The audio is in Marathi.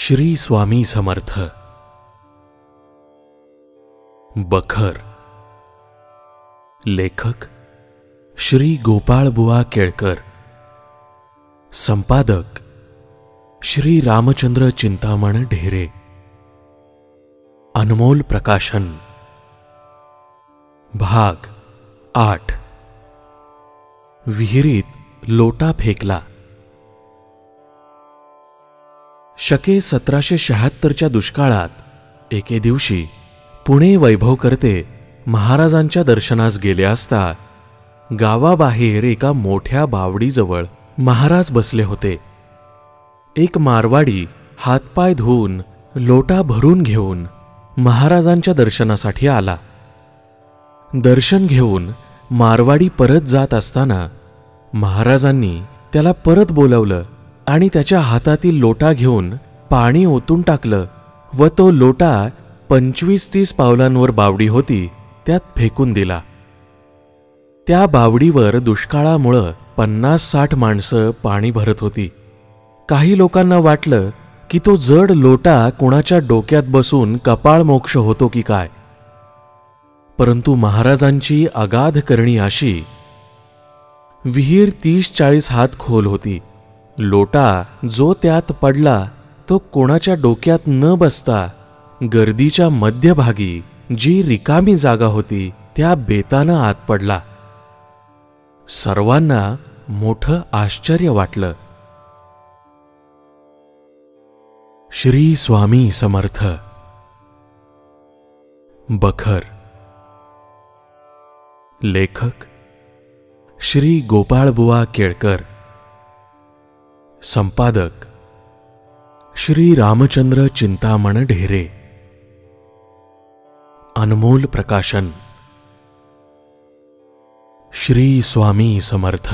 श्री स्वामी समर्थ। बखर। लेखक श्री गोपाळबुवा केळकर। संपादक श्री रामचंद्र चिंतामण ढेरे। अनमोल प्रकाशन। भाग 8। विहिरीत लोटा फेकला। शके 1776च्या दुष्काळात एके दिवशी पुणे वैभवकर्ते महाराजांच्या दर्शनास गेले असता गावाबाहेर एका मोठ्या बावडीजवळ महाराज बसले होते। एक मारवाडी हातपाय धुवून लोटा भरून घेऊन महाराजांच्या दर्शनासाठी आला। दर्शन घेऊन मारवाडी परत जात असताना महाराजांनी त्याला परत बोलावलं आणि त्याच्या हातातील लोटा घेऊन पाणी ओतून टाकलं व तो लोटा 25-30 पावलांवर बावडी होती त्यात फेकून दिला। त्या बावडीवर दुष्काळामुळं 50-60 माणसं पाणी भरत होती। काही लोकांना वाटलं की तो जड लोटा कोणाच्या डोक्यात बसून कपाळ मोक्ष होतो की काय, परंतु महाराजांची अगाध करणी अशी। विहीर 30-40 हात खोल होती। लोटा जो त्यात पडला तो कोणाच्या डोक्यात न बसता गर्दीच्या मध्यभागी जी रिकामी जागा होती त्या बेतानं आत पडला। सर्वांना मोठं आश्चर्य वाटलं। श्री स्वामी समर्थ। बखर। लेखक श्री गोपाळबुवा केळकर। संपादक श्री रामचंद्र चिंतामण ढेरे। अनमोल प्रकाशन। श्री स्वामी समर्थ।